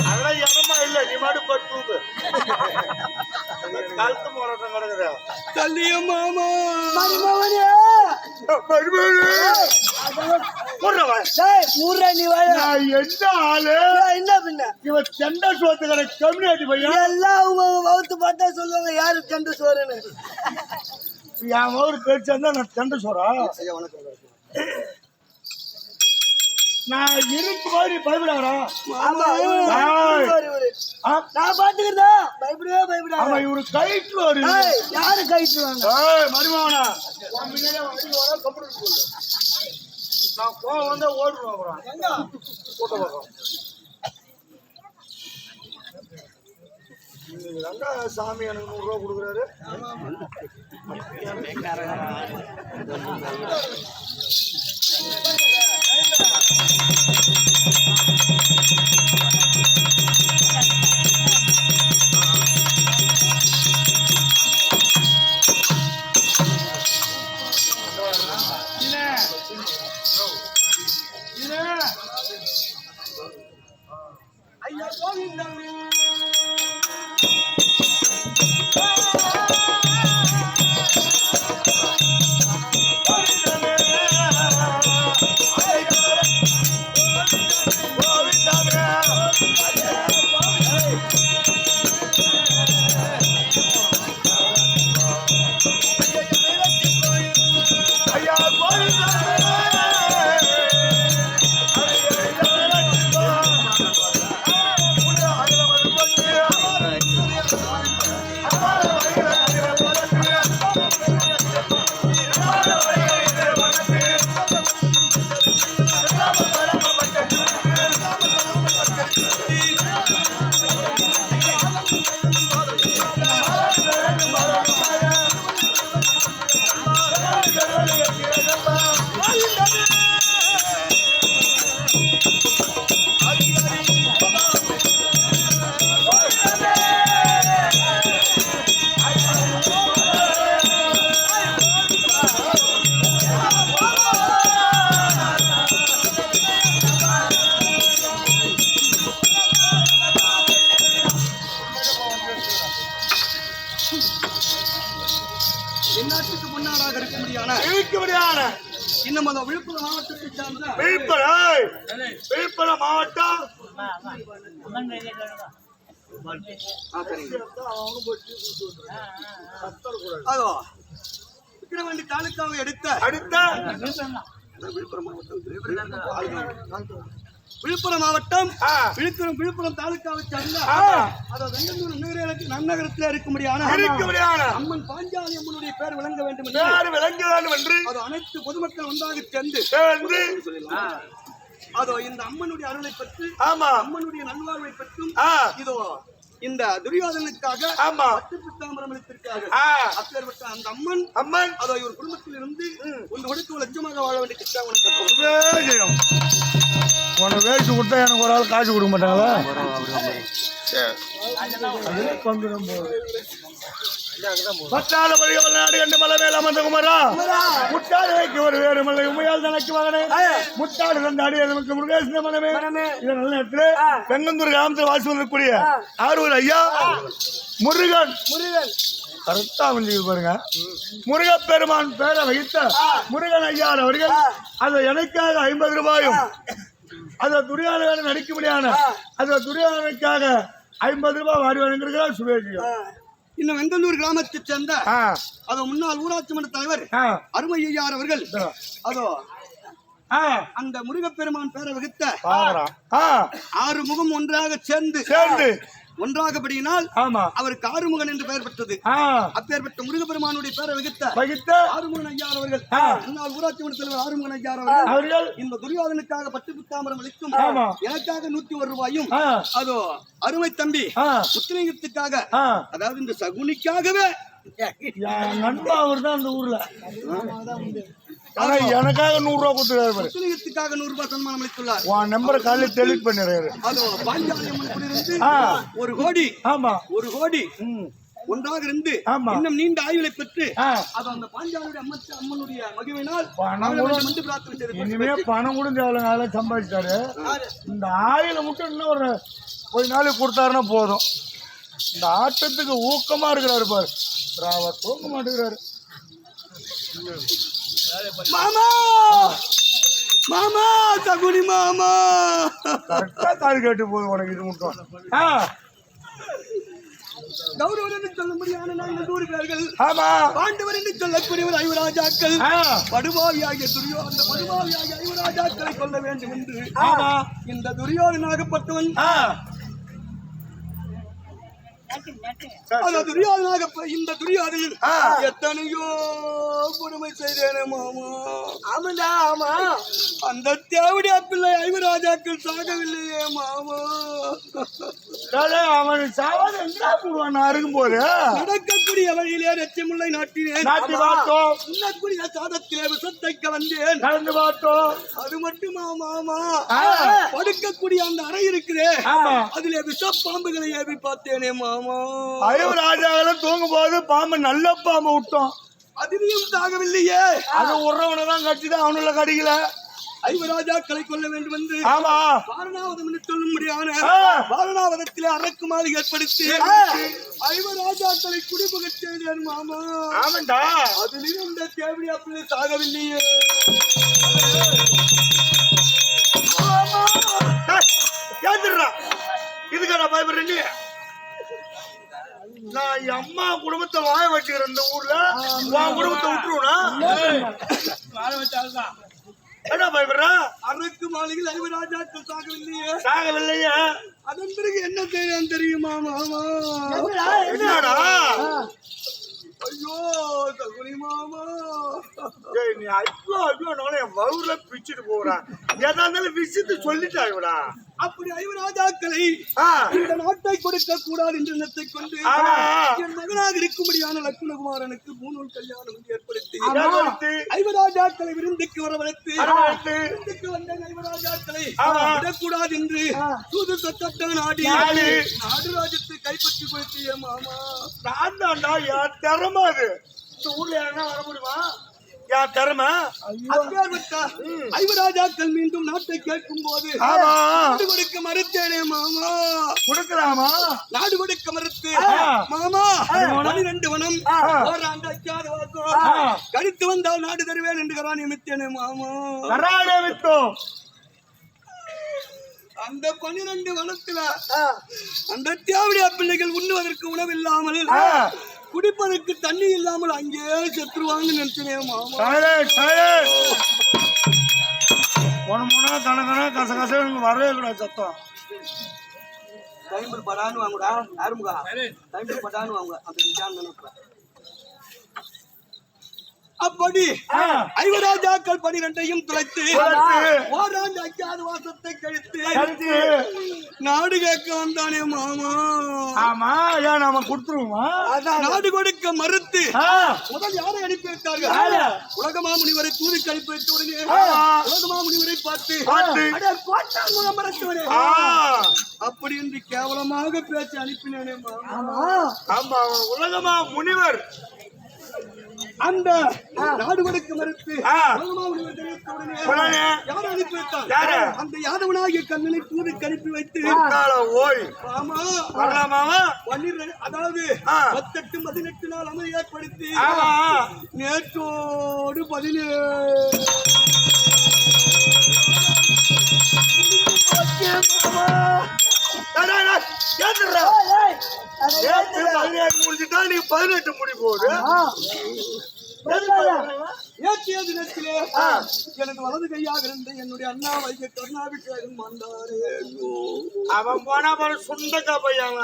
அதெல்லாம் இடமா இல்ல, நீ மாடு பட்டு கழுத்து போராட்டம் கிடக்குது. கல்லிய மாமா மருமகனே என்ன ஆளு என்ன பின்ன இவன் செண்ட சோத்து கடை கம்யூனிட்டி பையன். எல்லாம் வகுத்து பார்த்தா சொல்லுவாங்க யாரு செண்டு சோறுன்னு. என் ஊர் பேச்சு இருந்தா நான் செண்ட சோறா? நான் இருக்கு மாதிரி பயப்படாடா. நான் பாத்துக்கிறதா பயப்படவே பயப்படா. ஆமா இவரு கயிற்று வருது. யாரு கயிற்றுவாங்க? மருமகனா நான் கோவம் வந்தா ஓடுறோம். சாமி எனக்கு 100 ரூபா கொடுக்குறாரு. எந்நாட்டுக்கு முன்னாடாக இருக்க முடியான இன்னும் அந்த விழுப்புரம் மாவட்டத்தை சார்ந்த விழுப்புரம் மாவட்டம் அதோ விக்கிரவாண்டி தாலுக்காவை அடுத்த விழுப்புரம் மாவட்டம் விழுப்புரம் தாலுக்காவை சார்ந்த வெங்கந்தூர் நன்னகரத்தில் இருக்க முடியான அம்மன் பாஞ்சாலி அம்மனுடைய பேர் விளங்க வேண்டும் என்று அது அனைத்து பொதுமக்கள் ஒன்றாக சேர்ந்து அதோ இந்த அம்மனுடைய அருளை பற்றி அம்மனுடைய நல்வாழ்வை பற்றும் இதோ இந்த துரியோதனுக்காக பட்டுப்பித்தாம்பரம் அளித்திருக்காங்க. அப்பேற்பட்ட அந்த அம்மன் அதோ இவர் குடும்பத்தில் இருந்து ஒன்று கொடுத்து லட்சமாக வாழ வேண்டிய கிருஷ்ணா உனக்கு வேஸ்ட் கொடுத்தா எனக்கு ஒரு ஆள் காசு கொடுக்க மாட்டாங்களா? பத்தாத வழிகள் நாடு கண்டு மலை மேல அமர்ந்த குமரா முட்டாடு வைக்க ஒரு வேறு மலை உமையால் தனக்கு மகனே முட்டாடு தந்தாடி நமக்கு முருகேசன மனமே. இதை நல்ல நேரத்தில் வெங்கந்தூர் கிராமத்தில் வாசி வந்திருக்கக்கூடிய ஆரூர் ஐயா முருகன் கரெக்டா வந்து பாருங்க. முருகப்பெருமான் பேரை வைத்த முருகன் ஐயா அவர்கள் அதை எனக்காக 50 ரூபாயும் அதை துரியாதனை நடிக்க முடியாது அதை துரியாதனுக்காக 50 ரூபாய் வாரி வழங்கியிருக்கிறார் சுபேஜியம். இன்னும் வெங்கந்தூர் கிராமத்தை சேர்ந்த அதோ முன்னாள் ஊராட்சி மன்ற தலைவர் அருமை ஐயார் அவர்கள் அதோ அந்த முருகப்பெருமான் பேரை வகுத்த 6 முகம் ஒன்றாக சேர்ந்து ஒன்றாகப்படியினால் அவருக்கு ஆறுமுகன் என்று பெயர் பெற்றது. அப்பேற்பட்ட முருகப்பெருமானுடைய பேரை வகித்த ஆறுமுகன் ஐயார் அவர்கள் முன்னாள் ஊராட்சி மன்ற தலைவர் ஆறுமுகன் ஐயார் அவர்கள் இந்த துரியோதனுக்காக பட்டு புத்தாம்பரம் அளிக்கும் எனக்காக 101 ரூபாயும் அதோ அருமை தம்பி முத்துலிங்கத்துக்காக அதாவது இந்த சகுனிக்காகவே நண்பா அவர் தான் அந்த ஊர்ல எனக்காக 100 ரூபாய் கொடுத்துருக்காரு. முத்துலிங்கத்துக்காக 100 ரூபாய் சன்மானம் அளித்துள்ளார். உன் நம்பரை காலையில் டெலிட் பண்ணிடுறாரு. அதோ பாஞ்சாலி அம்மன் குடியிருந்து 1 கோடி 1 கோடி ஒன்றாக இருந்து இன்னும் நீண்ட ஆய்வுகளை பெற்று அது அந்த பாஞ்சாலியுடைய அம்மனுடைய மகிழ்வினால் இனிமே பணம் கூட தேவை சம்பாதிச்சாரு. இந்த ஆயில மட்டும் இன்னும் ஒரு நாளைக்கு கொடுத்தாருன்னா போதும். இந்த ஆட்டத்துக்கு ஊக்கமா இருக்கிறாரு பாரு. அவர் தூங்க மாட்டேங்கிறாரு. மாமா மாமா தகுனி மாமா கரெக்டா கால் கேட்டு போகுது உனக்கு இது மட்டும். கௌரவர் என்று சொல்ல முடியாத நாங்கள் 100 பேர்கள். ஆமா. பாண்டவர் என்று சொல்லக்கூடியவர் 5 ராஜாக்கள். படுபாவியாகிய துரியோதன படுபாவியாகிய 5 ராஜாக்களை கொல்ல வேண்டும் என்று இந்த துரியோதனாகப்பட்டவன் இந்த துரியோதனன் எத்தனையோ கொடுமை செய்தேனே மாமா. ஆமாண்டா ஆமா. அந்த தேவடியா பிள்ளை 5 ராஜாக்கள் சாகவில்லையே மாமா. அவன் சாவாத எங்கடா போடுவான் அருகும் போது நடக்கக்கூடிய வழியிலே நெச்சமுல்லை நாட்டினேன். நாட்டி பார்த்தோம். உண்ணக்கூடிய சாதத்திலே விஷத்தைக்க வந்தேன். கலந்து பார்த்தோம். அது மட்டுமா மாமா, படுக்கக்கூடிய அந்த அறை இருக்குதே அதிலே விஷப்பாம்புகளை ஏவி பார்த்தேனே மாமா. 5 ராஜாக்களும் தூங்கும் போது பாம்பு நல்ல பாம்பு விட்டோம். அதுலயும் தாகவில்லையே. அது உறவனதான் கட்சிதான் அவனுள்ள கடிக்கல. 5 ராஜாக்களை கொல்ல வேண்டும் என்று வாரணாவதம் என்று சொல்லும்படியான வாரணாவதத்திலே அரக்குமாறு ஏற்படுத்தி 5 ராஜாக்களை குடிபுகச் செய்தேன் மாமா. ஆமாண்டா. அதிலும் இந்த தேவடியா பிள்ளை சாகவில்லையே. இதுக்கு நான் பயப்படுறேன். நான் என் அம்மா குடும்பத்தை வாழ வச்சுக்கிறேன். இந்த ஊர்ல உன் குடும்பத்தை விட்டுருவா வாழ வச்சால்தான் என்ன பயப்படுற? அரக்கு மாளிகையில் 5 ராஜாக்கள் சாகவில்லையே. சாகவில்லையே. அதன் பிறகு என்ன செய்யணும் தெரியுமா மாமா? என்னடா? ஐயோ தகுனி மாமா, நீ ஐயோ ஐயோ என் வவுல பிச்சுட்டு போறான். ஏதா இருந்தாலும் விஷயத்தை சொல்லிட்டாங்கடா. அப்படி 5 ராஜாக்களை இந்த நாட்டை கொடுக்க கூடாது என்ற எண்ணத்தை கொண்டு என் மகனாக இருக்கும்படியான லட்சுமணகுமாரனுக்கு 3 கல்யாணம் ஏற்படுத்தி 5 ராஜாக்களை விருந்துக்கு வரவழைத்து விருந்துக்கு வந்த 5 ராஜாக்களை விடக்கூடாது என்று தூது சட்டத்தை நாடி நாடு ராஜ்யத்தை கைப்பற்றி கொடுத்திய மாமா. நான் தாண்டா என் திறமை அது. இந்த ஊர்ல யாருன்னா வர முடியுமா? யார் திறமை? 5 ராஜாக்கள் மீண்டும் நாட்டை கேட்கும் போது நாடு கொடுக்க மறுத்தேனே மாமா. கொடுக்கலாமா? நாடு கொடுக்க மறுத்து மாமா 12 வனம் ஓராண்டு அச்சாத வாசம் கழித்து வந்தால் நாடு தருவேன் என்று கராணி அமைத்தேனே மாமா. அந்த 12 வனத்துல அந்த தேவடியா பிள்ளைகள் உண்ணுவதற்கு உணவில்லாமல் குடிப்பதற்கு தண்ணி இல்லாமல் அங்கே செத்துருவாங்க நினைச்சேன் மாமா. கசகச வரவே கூடாது சத்தம். டைம் படான்னு வாங்கடா. யாருமுகா டைம் படான்னு வாங்க. அப்படி நினைப்பேன். அப்படி 5 ராஜாக்கள் 12ஐயும் துளைத்து ஓராண்டு அக்காத வாசத்தை கழித்து நாடு கேட்க வந்தானே மாமா. ஆமா, ஏன் நாம கொடுத்துருவோமா? நாடு கொடுக்க மறுத்து முதல் யாரை அனுப்பி வைத்தார்கள்? உலகமா முனிவரை தூதுக்கு அனுப்பி வைத்த உடனே உலகமா முனிவரை பார்த்து அப்படி என்று கேவலமாக பேச்சு அனுப்பினேனே மாமா. ஆமா, உலகமா முனிவர் அந்த நாடு கொடுக்க மறுத்து யாரை அனுப்பி வைத்தார்? அந்த யாதவனாகிய கண்ணனை தூதுக்கு அனுப்பி வைத்து அதாவது 18 நாள் அமளி ஏற்படுத்தி நேற்றோடு 17 முடிச்சுட்டா நீ 18 முடி போகுது. தினத்திலே எனக்கு வலது கையாக இருந்த என்னுடைய அண்ணா வைக்க கருணாபிஷேகம் வந்தாரு. அவன் போனா சுண்டக்கா பையன்.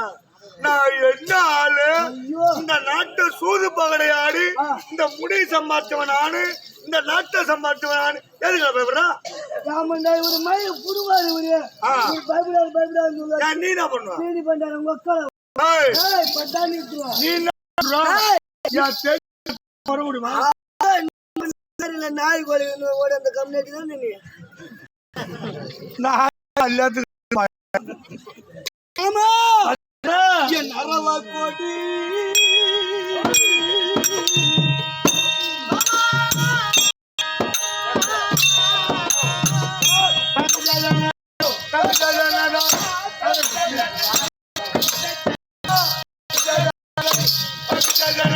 நான் என்ன ஆளு? இந்த நாட்டை சூது பகடையாடி இந்த முடி சம்பாதிச்சவன் நானு, இந்த நாட்டை சம்பாதிச்சவன் நானு. எதுக்கு பயப்படுறான்? நீ என்ன பண்ணுவ? வர முடியுமா? நாய் கோழி அந்த கம்யூனிட்டி தான் நீ என் அரவா கோடி புரியல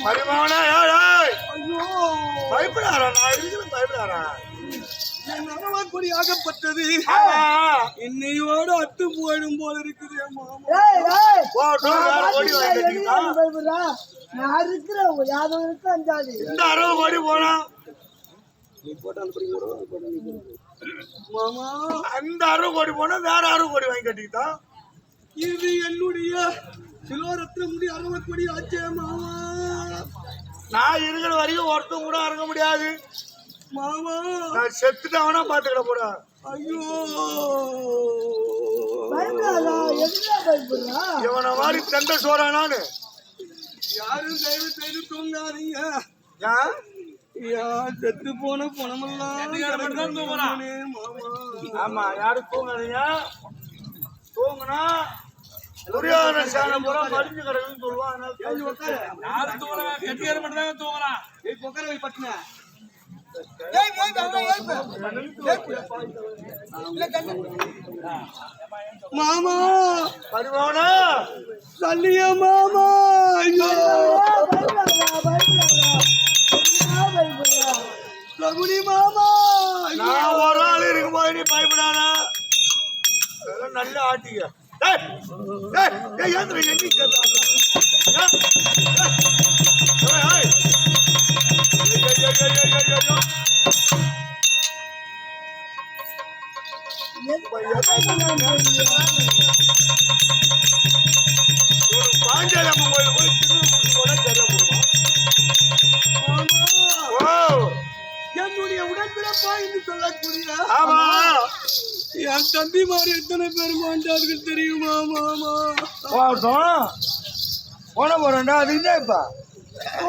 பரிமாணா ஐயோ பயப்படாரா நான் இருக்கிறேன் பயப்படாரா என் அறவாக்குடி ஆகப்பட்டது இன்னையோட அத்து போயிடும் போல இருக்குது மாமா நான் இருக்கிறேன் யாரும் இருக்கு அஞ்சாது இந்த 60 கோடி போனா மாமா அந்த 60 கோடி போனா வேற 60 கோடி வாங்கி கட்டிக்கிட்டா இது என்னுடைய சிலோரத்துல முடி 60 கோடி ஆச்சே மாமா நான் இருக்கிற வரைக்கும் ஒருத்தம் கூட இறங்க முடியாது மாமா நான் செத்துட்டவனா பாத்துக்கிட போறா ஐயோ பயப்படாதா எதுனா பயப்படுறா இவனை மாதிரி தண்டை சோறா நானு யாரும் தயவு செய்து தூங்காதீங்க ஏன்? செத்து போன பணமெல்லாம் மாமா ஆமா யாரும் தூங்காதீங்க தூங்குனா துரியோதன சேனை பூரா மடிஞ்சு கிடக்குன்னு சொல்லுவான் மாமா பரிமாணா சொல்லிய மாமா ஐயோ ரகுனி மாமா நான் ஒரு ஆள் இருக்கும்போது நீ பயப்படாதா அதெல்லாம் நல்ல ஆட்டிக்க பாஞ்சாலம்மன் கோயில் போய் திரும்ப கூட சரியா போடுவோம் என்னுடைய உடன்பிறப்பா என்று சொல்லக்கூடிய ஆமா என் தம்பிமார் எத்தனை பேர் மாண்டார்கள் தெரியுமா மாமா போன போறேன்டா அது இல்லை இப்ப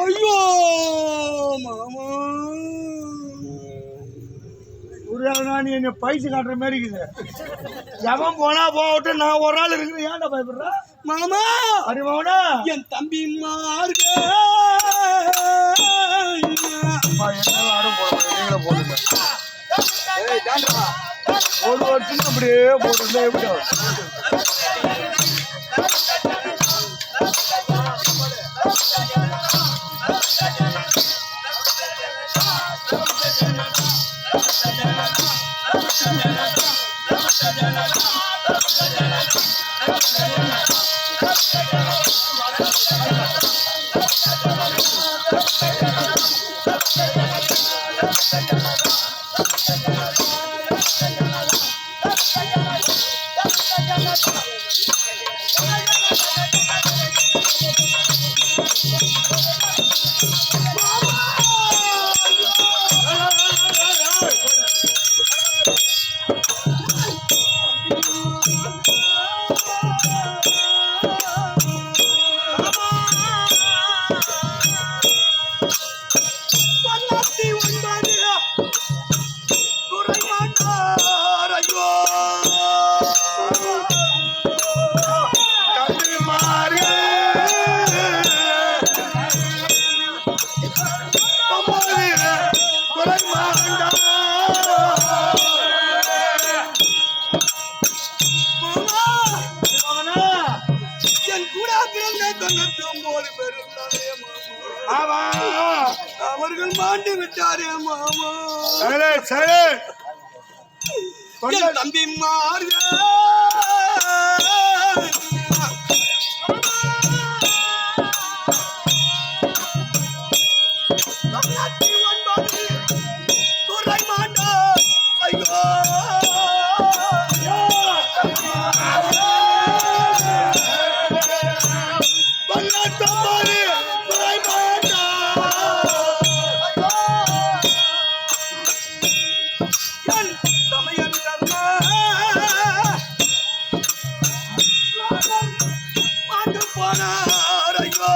ஐயோ மாமா நீ என்ன பைசு காட்டுற மாதிரி இருக்குது எவன் போனா போகட்டும் நான் ஒரு ஆள் இருக்கிறேன் ஏன்டா பயப்படுற மாமா அறிவாவனா என் தம்பிமார்கள் ஒரு வருஷம் அப்படியே போட்டு எப்படி அவர்கள் மாண்டு விட்டாரே மாமா தம்பி துறை மாண்டா ஐயோ போனார் ஐயோ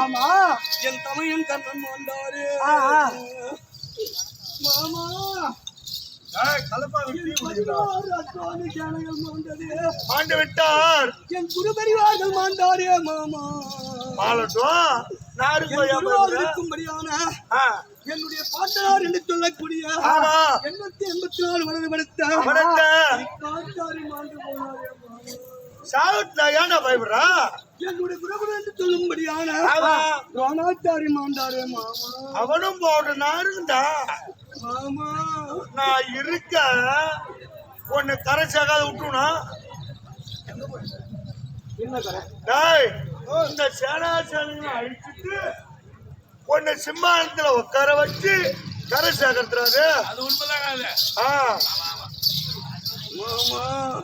ஆமா என் தமையன் கண்ணன் மாண்டாரு மாமா மாண்டு விட்டார் என் குரு பெரிவார்கள் மாண்டாரே மாமா இருக்கும்படியான என்னுடைய பாட்டனார் என்று சொல்லக்கூடிய 884 வலது படுத்த காத்தாரி மாண்டு போனாரே என்னுடைய குருகுரு என்று சொல்லும்படியான ராணாச்சாரி மாண்டாரே மாமா அவனும் போடுனாருண்டா மாமா நான் இருக்க உன்னை கரை சேர்க்காத விட்டுனா இந்த சேனாசேனை அழிச்சிட்டு உன்னை சிம்மானத்துல உட்கார வச்சு கரை சேர்க்கறது அது உண்மைதான்.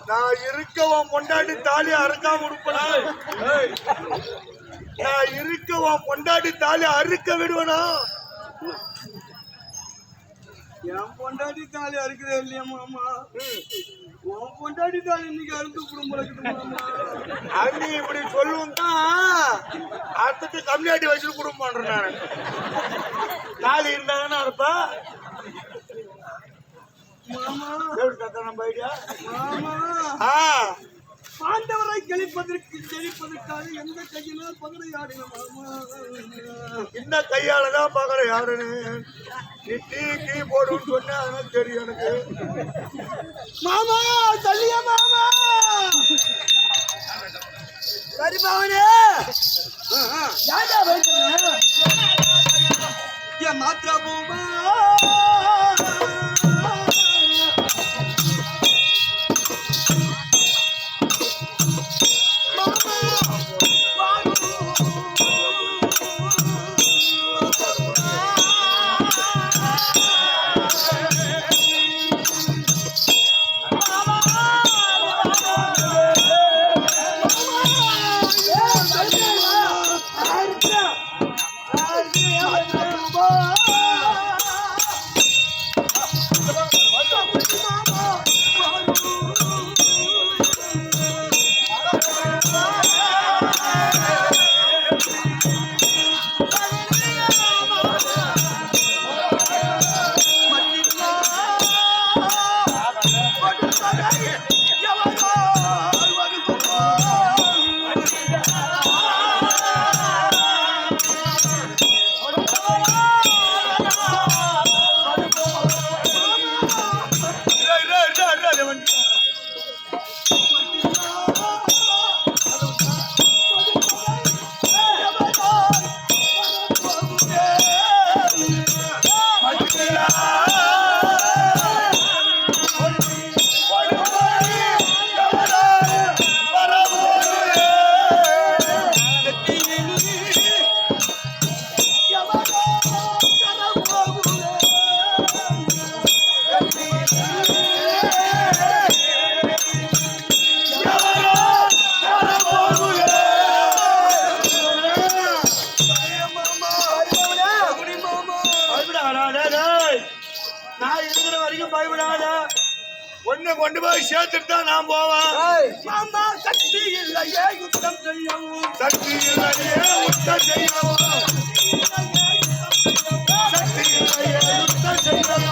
நான் இருக்கவன் பொண்டாட்டி தாலி அறுக்காம இருப்பனா? நான் இருக்கவன் பொண்டாட்டி தாலி அறுக்க விடுவனா? என் பொண்டாட்டி தாலி அறுக்குதே இல்லையா மாமா? உன் பொண்டாட்டி தாலி இன்னைக்கு அறுத்து குடும்பம் அண்ணி இப்படி சொல்லுவோம் தான் அறுத்துட்டு கம்மியாட்டி வச்சுட்டு குடும்பம் பண்றேன் நான். தாலி இருந்தாங்கன்னா இருப்பா மாமா. நம்ம ஐடியா மாமா பாண்டவரை செழிப்பதற்காக எந்த கையினால் பகடை ஆடின மாமா? இந்த கையாலதான் பகடை ஆடுன்னு நீ டீ போடுன்னு சொன்ன அதெல்லாம் தெரியும் எனக்கு. மாமா சொல்லியா மாமா? சரி பவனே என் மாத்திரா போமா நான் இருக்கிற வரைக்கும் பயப்படாத. ஒண்ணு கொண்டு போய் சேர்த்துட்டு தான் நான் போவேன். மாமா சக்தி இல்லையே யுத்தம் செய்யவும், சக்தி இல்லையே யுத்தம் செய்யவும், சக்தி இல்லையே யுத்தம் செய்யவும்.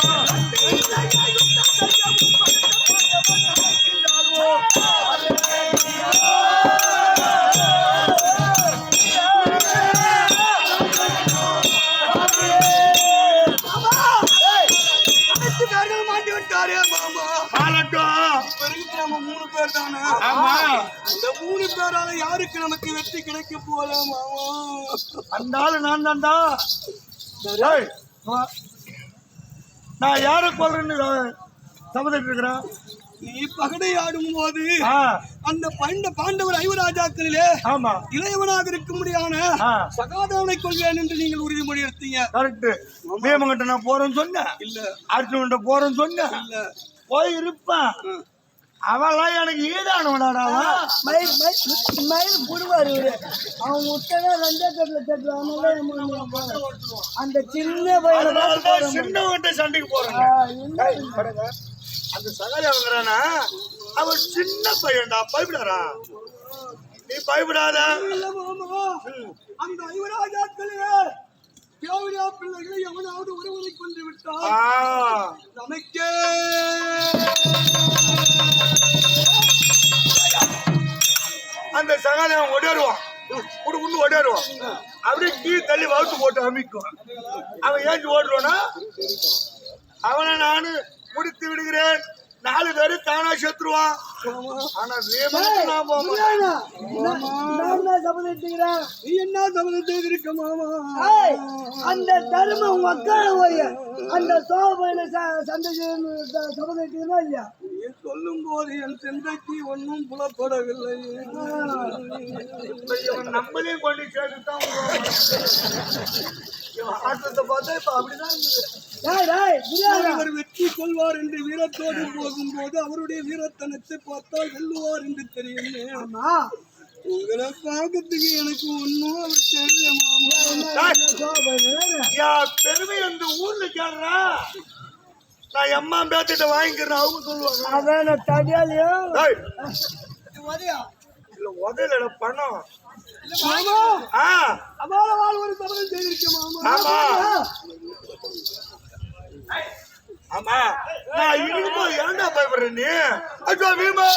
மாட்டி விட்டாரே மாமா. மாலட்டும். இப்ப இருக்கிற நம்ம 3 பேர் தானே. ஆமா. இந்த 3 பேரால யாருக்கு நமக்கு வெற்றி கிடைக்க போல மாமா? அந்த ஆளு நான் தான்டா. நான் யாரை கொல்றேன்னு சம்மதிட்டு இருக்கிறேன். நீ பகடை ஆடும் போது அந்த பாண்டவர் 5 ராஜாக்களிலே ஆமா இளையவனாக இருக்க முடியாத சகாதேவனை கொள்வேன் என்று நீங்கள் உறுதிமொழி எடுத்தீங்க. கரெக்ட். பீமங்கிட்ட நான் போறேன்னு சொன்னேன். இல்ல. அர்ஜுன்கிட்ட போறேன்னு சொன்னேன். இல்ல. போய் இருப்பான். அவெல்லாம் எனக்கு ஈடானவனாடா. மயில் புடுவாரு அவன் முட்டை 2 கட்டில தட்டுவாங்க. அந்த சின்ன பையன் சின்னவங்கிட்ட சண்டைக்கு போறேன். அந்த சகாதேவங்கிறானா அவன் சின்ன பையன்டா. பயப்படாரா? நீ பயப்படாத. அந்த 5 ராஜாக்களிலே தேவரியா பிள்ளைகளை எவனாவது ஒருவரை கொண்டு விட்டால் நமக்கே அந்த சகாதேவன் ஓடிடுவான். குடுக்குன்னு ஓடிடுவான். அப்படியே கீ தள்ளி வகுத்து போட்டு அமைக்கும். அவன் ஏஞ்சி ஓடுவானா அவனை நானு முடித்து விடுகிறேன். 4 பேரு தானா செத்துருவான். ஆனா நான் போக சபதிக்கிறேன். நீ என்ன சபதத்தை இருக்க மாமா? அந்த தர்மம் மக்கள் அந்த சோபையில சந்தைக்கு சபதிக்கிறா இல்லையா? நீ சொல்லும் போது என் சிந்தைக்கு ஒன்றும் புலப்படவில்லை. நம்மளையும் கொண்டு சேர்த்துதான் ஆட்டத்தை பார்த்தா இப்ப அப்படிதான் அவர் வெற்றி கொள்வார் என்று வீரத்தோடு போகும்போது அவருடைய வீரத்தனத்தை பார்த்தால் வெல்லுவார் என்று தெரியும். உங்களை பார்க்கறதுக்கு எனக்கு ஒன்னும் அவர் தெரியல. பெருமை அந்த ஊர்ல கேடுறா. நான் எம்மா பேத்திட்ட வாங்கிக்கிறேன். அவங்க சொல்லுவாங்க அதான் தடியாலையும் இல்ல உதவில பணம். ஒரு சபதம் செய்திருக்கேன் மாமா. ஆமா நான் இருக்கும்போது ஏன்டா பயப்படுற நீ? ஐயோ வீமா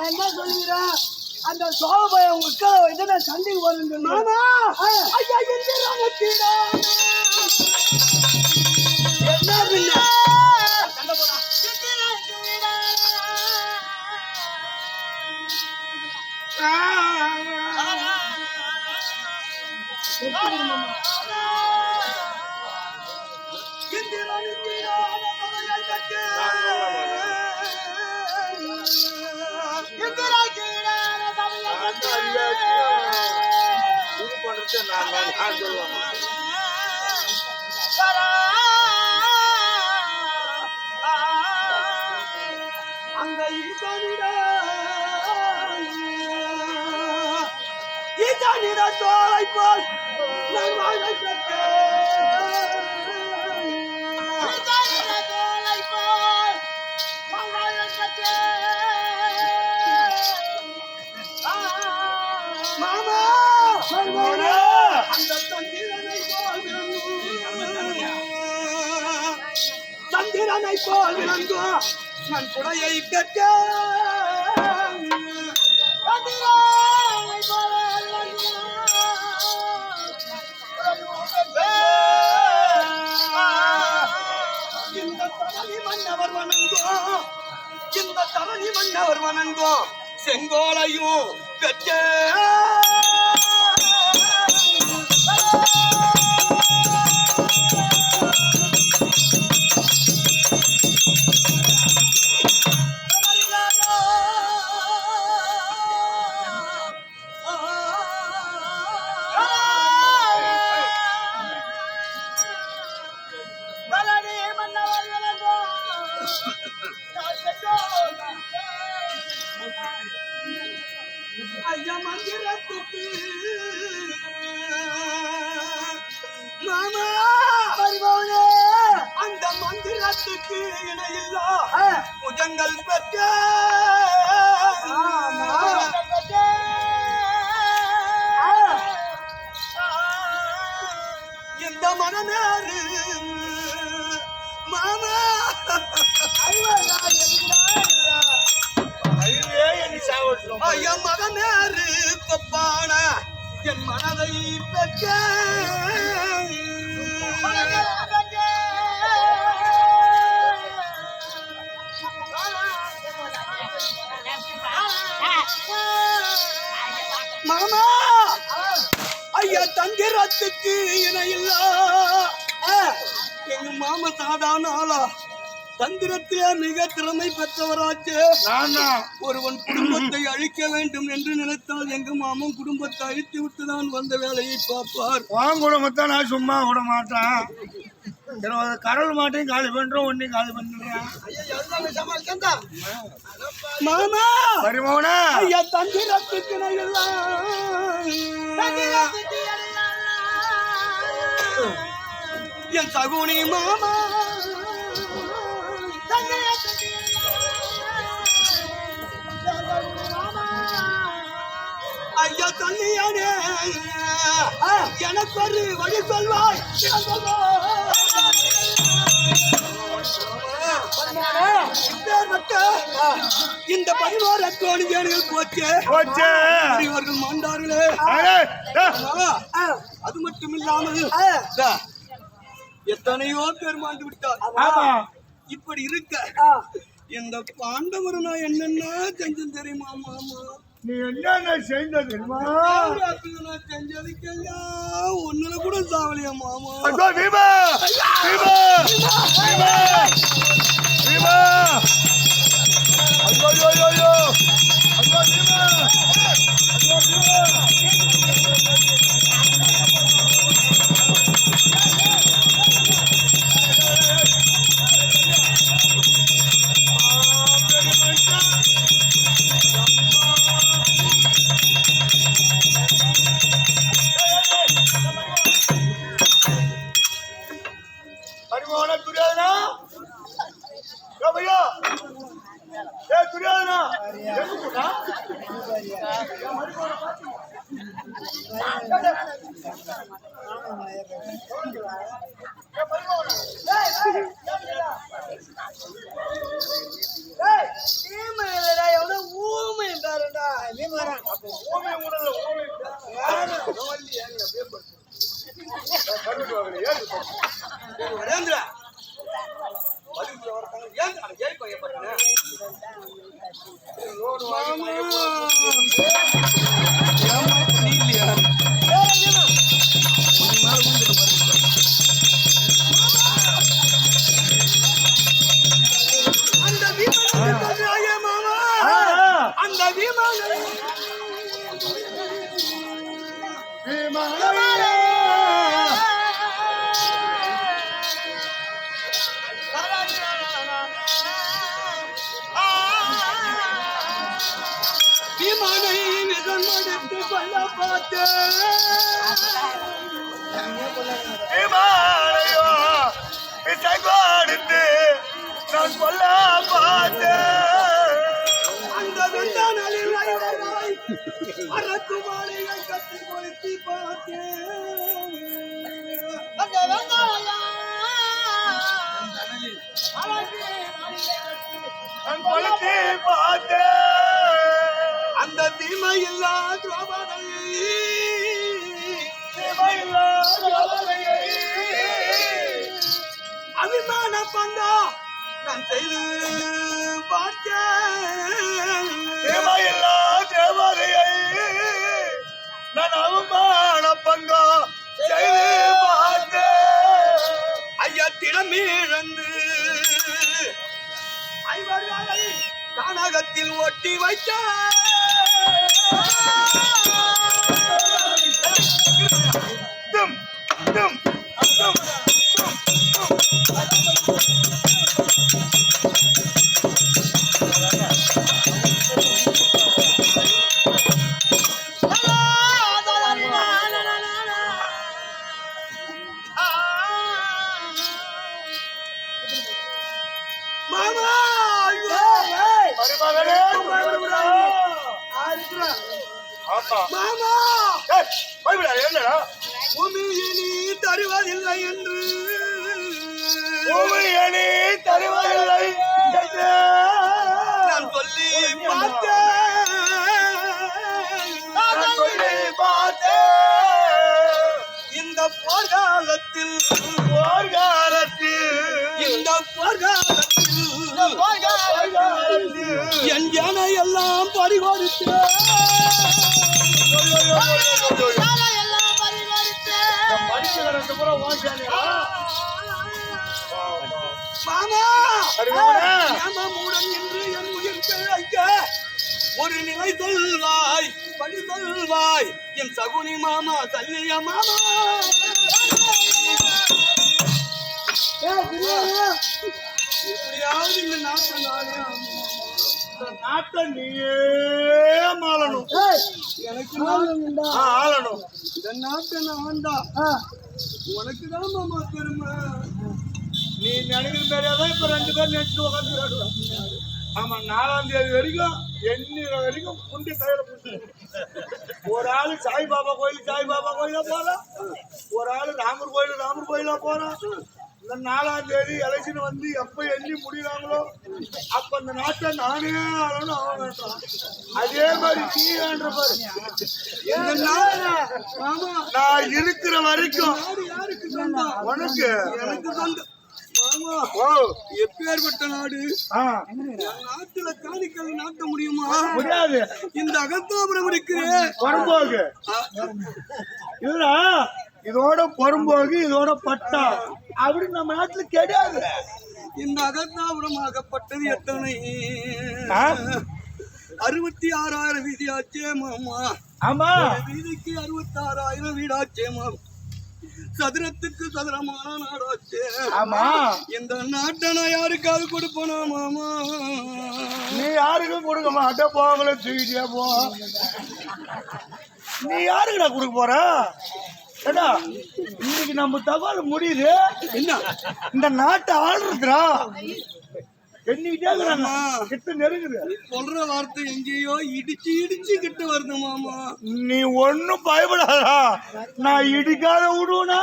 என்ன சொல்லுகிறேன்? அந்த சோபைய உட்கார வைத்து நான் சண்டைக்கு போறேன். மாமா ஐயா என்ன பின்ன சந்திரனை போல் விளங்கும் நான் குடையை பெற்ற இந்த தரணி மன்னவர் வணங்கும் இந்த தரணி மன்னவர் வணங்கும் செங்கோலையும் பெற்ற ஐயா மந்திரத்துக்கு மாமா அந்த மந்திரத்துக்கு இணையில்லா புஜங்கள் பெற்ற இந்த மனமேறு மாமா ஐயா மகனேறு கொப்பான என் மனதை பெற்ற மாமா ஐயா தந்திரத்துக்கு இணையில்லா எங்க மாமா சாதாரண ஆளா தந்திரத்திலே மிக திறமை பெற்றவராச்சு. ஒருவன் குடும்பத்தை அழிக்க வேண்டும் என்று நினைத்தால் எங்க மாமன் குடும்பத்தை அழித்து விட்டுதான் வந்த வேலையை பார்ப்பார். உன் குடும்பத்தை நான் சும்மா விட மாட்டேன். கடல் மாட்டையும் காலி பண்றோம், ஒன்னையும் காலி பண்றேன். மாமா பரிமோனா ஐயா தந்திரத்துக்கு என் சகுனி மாமா ஐயா தண்ணியானே எனக்கு ஒரு வழி சொல்வாய். இந்த 11 கோணிகள் போச்சு இவர்கள் மாண்டார்களே. அது மட்டும் இல்லாமல் எத்தனையோ பேர் மாண்டு விட்டார். இப்படி இருக்க இந்த பாண்டவர் நான் என்னென்ன செஞ்சேன் தெரியுமா மாமா? நீ என்ன செய்த தெரியுமா? நான் செஞ்சதுக்கெல்லாம் ஒண்ணுல கூட சாவலியா மாமா? பீமா பீமா பீமா பீமா ஐயோ ஐயோ ஐயோ ஐயோ பீமா ஐயோ பீமா நான் சொல்ல பார்த்தேன். அந்த வெள்ளாளில் அரக்கு மாலையை கட்டி கொளுத்தி பார்த்தேன். அந்த வெள்ளாள நான் கொளுத்தி பார்த்தேன் அந்த தீமையில்லா துரோபதையை அபிமான பங்கா நான் செய்து பார்த்தேன் தேவையில்லா தேவதையை நான் அவமான பங்கா செய்து பார்த்தேன் ஐயத்திடம் இழந்து ஐவர்களை கானகத்தில் ஒட்டி வைத்தார் டும் டும் டும் மாமா மருமகனே ஆமா மாமா போய்விடா என்னடா பூமியை நீ தருவதில்லை என்று பூமியனே தருவதில்லை என்று நான் சொல்லி பார்த்தேன் நான் சொல்லி பார்த்தேன் இந்த போர்க்காலத்தில் இந்த போர்க்காலத்தில் என் ஜனை எல்லாம் பறிகொடுத்து மாமா மாமாவுடன் என்று என் உயிர் பிழைக்க ஒரு நிலை சொல்வாய் படி சொல்வாய் என் சகுனி மாமா சல்லிய மாமா எப்படியாவது இந்த நாட்டை நீயே ஆளணும் எனக்கு ஆளணும் இந்த நாட்டை நான் தான் உனக்கு தான் மாமா பெருமை நீ நினைக்கிற பேரையாதான் இப்ப 2 பேர் நினைச்சு உட்காந்து ஆமா 4ஆம் தேதி வரைக்கும் எண்ணிற வரைக்கும் புண்டி கையில புண்டி ஒரு ஆளு சாய்பாபா கோயிலா போறான் ஒரு ஆளு ராமர் கோயிலா போறான் இந்த 4ஆம் தேதி எலெக்ஷன் வந்து எப்ப எண்ணி முடியறாங்களோ அப்ப அந்த நாட்டை நானே ஆளணும் அவன் வேண்டாம் அதே மாதிரி நீ வேண்ட பாரு மாமா நான் இருக்கிற வரைக்கும் யாருக்கு சொந்தம் உனக்கு எனக்கு சொந்தம் மாமா ஓ எப்பேற்பட்ட நாடு நாட்டுல காணிக்கல் நாட்ட முடியுமா முடியாது இந்த அகத்தாபுரம் இருக்கிறேன் வரும்போது இல்ல இதோட பொறும்போகு இதோட பட்டா அப்படி நம்ம நாட்டுல கிடையாது இந்த அகத்தாபுரம் ஆகப்பட்டது எத்தனை 66,000 வீதியாச்சே மாமா ஆமா வீதிக்கு 66,000 வீடாச்சே மாமா சதுரத்துக்கு சதுரமான நாடாச்சே ஆமா இந்த நாட்டை நான் யாருக்காவது கொடுப்பனா மாமா நீ யாருக்கும் கொடுக்க மாட்ட போகல தூக்கிட்டே போ நீ யாருக்குடா கொடுக்க போற ஏடா இன்னைக்கு நம்ம தகவல் முடியுது என்ன இந்த நாட்டை ஆளுறா எண்ணிக்கிட்டே இருக்கிறாங்க கிட்ட நெருங்குது சொல்ற வார்த்தை எங்கேயோ இடிச்சு கிட்ட வருது மாமா நீ ஒன்னும் பயப்படாதா நான் இடிக்காத விடுவனா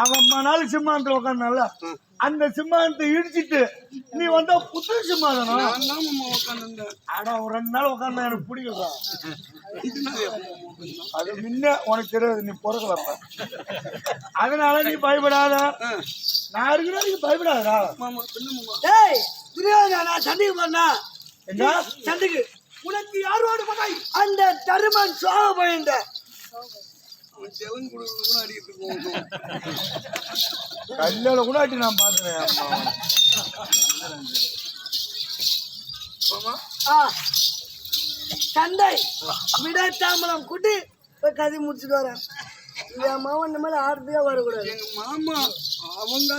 அவன் மணாலும் சிம்மாந்தத்துல உட்காந்தால அந்த சிம்மாந்தத்தை இடிச்சிட்டு நீ வந்தா புது சிம்மாந்தனம் ஆனா ஒரு 2 நாள் உட்காந்தா எனக்கு பிடிக்கல அது முன்ன உனக்கு தெரியாது நீ பிறக்கலப்ப அதனால நீ பயப்படாத நான் இருக்கிற நீ பயப்படாதா நான் சண்டைக்கு போனா என்ன சண்டைக்கு உனக்கு யாரோட பகை அந்த தருமன் சோக பயந்த செவன் கொடுக்க அடிக்கிட்டு போகணும் கல்யாண கூட அடி நான் பாக்குறேன் சண்டை விடாத்தாமலம் கூட்டி போய் கதை முடிச்சுட்டு வரேன் என் மாமன் இந்த மாதிரி ஆர்த்தியா வரக்கூடாது எங்க மாமா அவங்க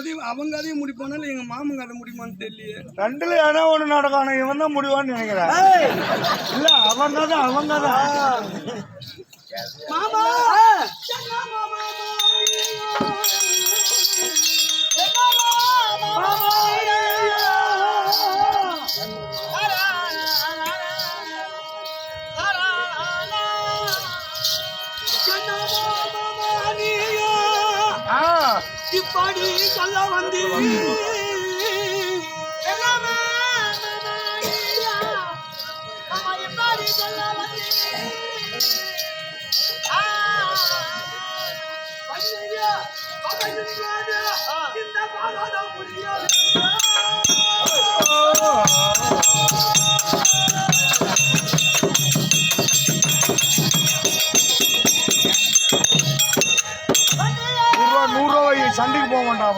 கதையை முடிப்பானால எங்க மாமன் கதை முடியுமான்னு தெரியலையே 2ல ஏன்னா ஒண்ணு நடக்கணும் இவன் தான் முடிவான்னு நினைக்கிறேன் இல்ல அவங்க தான் மாமா எப்படி சொல்ல வந்தி இந்த பாராதம் புரியாது சண்டைக்கு போக மாட்டான்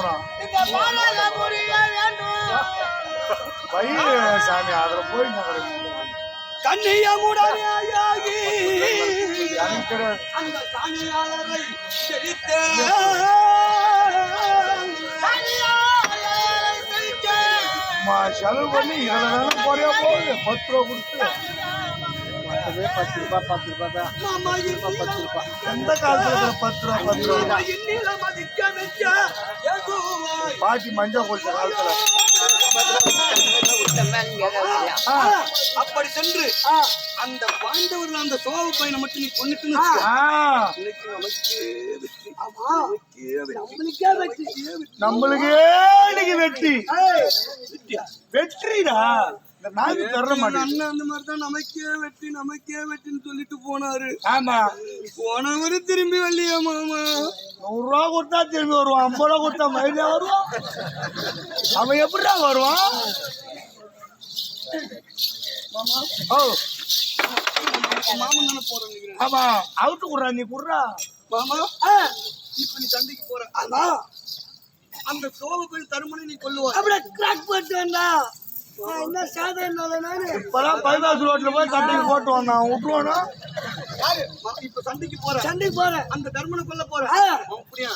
சாமி அதுல போய் கண்ணியமுடையாகி அந்த காணியாளரை செலவு பண்ணி இதுல போறியா போகுது 10 ரூபா கொடுத்து 10 ரூபாய் தான் எந்த காலத்துல 10 ரூபா பாட்டி மஞ்சள் கொடுத்த காலத்துல அப்படி சென்று அந்த பாண்டவர்கள் அந்த சோழ பையனை மட்டும் நீ கொண்டுட்டு நம்மளுக்கே வெற்றி வெற்றிடா அண்ணன் அந்த மாதிரிதான் நமக்கே வெற்றின்னு சொல்லிட்டு போனாரு. ஆமா போனவரு திரும்பி வரலையா மாமா? 100 ரூபா கொடுத்தா திரும்பி வருவான், 50 ரூபா கொடுத்தா மயிலா வருவான். அவன் எப்படிடா வருவான்? மாமன் தானே போறேன். ஆமா அவுட்டு குடுறா, நீ குடுறா மாமா. இப்ப நீ சண்டைக்கு போற அந்த சோழ தருமனை நீ கொல்லுவா. அப்படியே கிராக் போட்டு வந்தா என்ன சாதாரண இப்பதான் பைபாஸ் ரோட்ல போய் சண்டைக்கு போட்டு வந்தான், விட்டுருவானா? இப்ப சண்டைக்கு போறேன் அந்த தர்மனை கொல்ல போறேன். அப்படியா?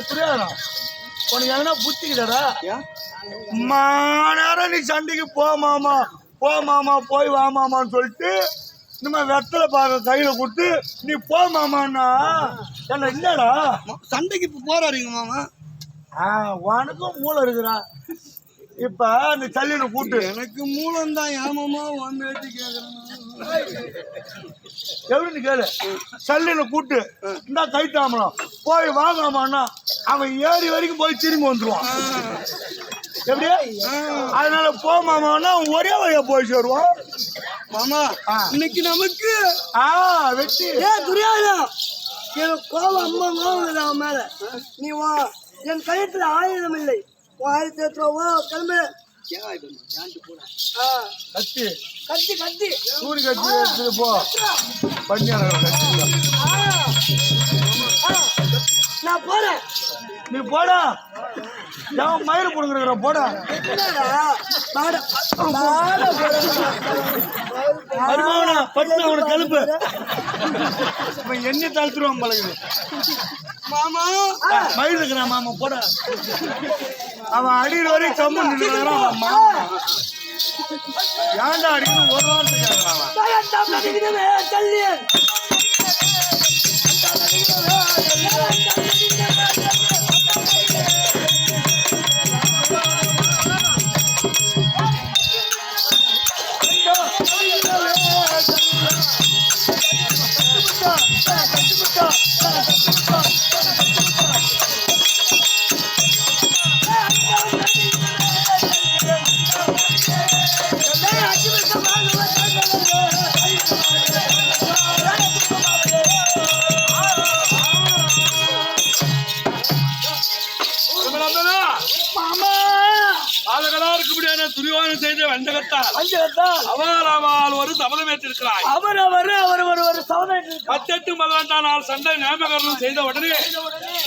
தெரியாதா உனக்கு எதனா புத்திக்கிட்டா? நேரம் நீ சண்டைக்கு போ மாமா போய் வா மாமான்னு சொல்லிட்டு இந்த வெத்தலை பார்க்க கையில கொடுத்து நீ போ மாமான்னா என்ன இல்லடா சண்டைக்கு இப்ப போறாருங்க மாமா. உனக்கும் மூளை இருக்குறா. இப்ப அந்த சல்லின கூட்டு எனக்கு மூலம் தான் ஏமாமா பேச்சு கேக்குறேன். எவ்வளவு கேளு. சல்லின கூட்டு இந்த கைத்தாமலாம் போய் வாங்காமான்னா அவன் ஏறி வரைக்கும் போய் திரும்பி வந்துருவான். எப்படி? அதனால போ மாமான்னா ஒரே வழியா போய் சேருவான். மாமா இன்னைக்கு நமக்கு வெற்றி. துரியாதா எனக்கு கோவம் அம்மா கோவம் அவன் மேல. நீ வா, என் கழுத்துல ஆயுதம் இல்லை. ஆயுதத்தை எடுத்துவா கிளம்பு. கத்தி கத்தி சூரிய கத்தி எடுத்து போ. பஞ்சார நான் போறேன். நீ போடா, மயிறு போடுங்கிற போடா. கழுப்பு என்ன தழுத்துருவான் பழகுது. மாமா மயில் இருக்கிறான் மாமா போடா. அவன் அடிக்கிற வரையும் கம்மன் நின்றுக்கிறான். ஏன்டா அடிக்கணும் ஒரு வாரத்துக்கு துரியோதனன் செய்த வஞ்சகத்தால் அவரால் ஒரு சபதம் ஏற்றிருக்கிறாய். அவர் ஒரு சபதம் 18 பதினெட்டாம் நாள் சண்டை ஞாபகம் செய்த உடனே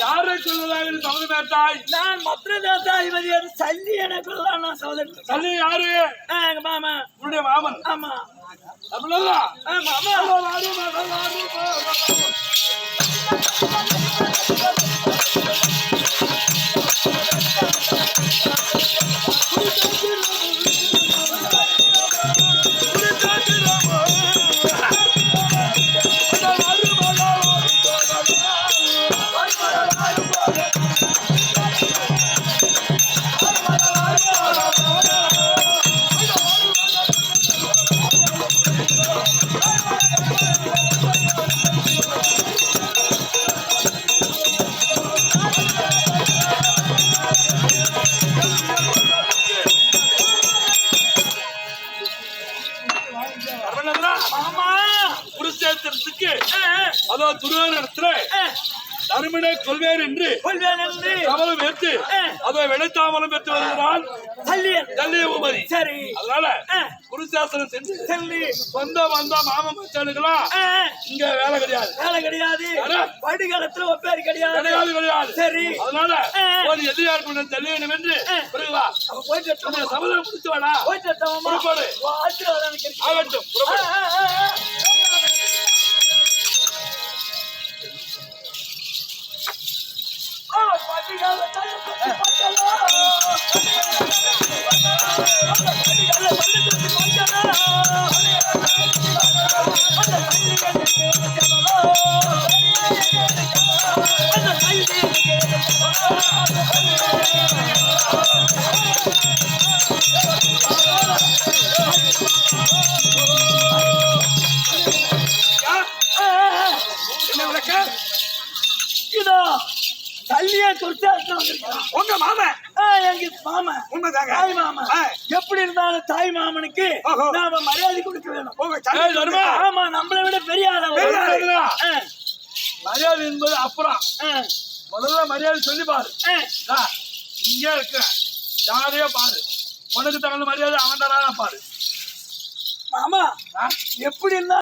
யாரை சொல்வதாக சபதம் ஏற்றாய்? நான் மற்ற இவர் சல்லி எனக்கு நான் சபதம். சல்லி யாரு? எங்க மாமா. உன்னுடைய மாமன்? ஆமா. அப்படின்னா உம்மிட கொள்வேன் என்று கமலம் ஏற்று அதை விளைத்தாமலும் பெற்று வருகிறான் தள்ளிய பூமதி. சரி, அதனால குருசாசனம் சென்று சொந்த வந்த மாமன் மச்சானுங்களா இங்க வேலை கிடையாது. படுகாலத்துல ஒப்பேரி கிடையாது. சரி, அதனால ஒரு எதிராக தள்ளி வேண்டும் என்று பிறகுவா சபதம் முடிச்சு வாடா. புறப்பாடு ஆகட்டும். இதோ தள்ளியே குருசாசனம் உங்க மாமன் எங்க மாமன் உண்மைதாங்க. தாய் மாமன் எப்படி இருந்தாலும் தாய் மாமனுக்கு நாம மரியாதை கொடுக்க வேணும். ஆமா, நம்மளை விட பெரிய மரியாதை என்பது அப்புறம் முதல்ல மரியாதை சொல்லி பாரு. இங்க இருக்க யாரையோ பாரு, உனக்கு தகுந்த மரியாதை அவன் தரான பாரு. மாமா எப்படி இருந்தா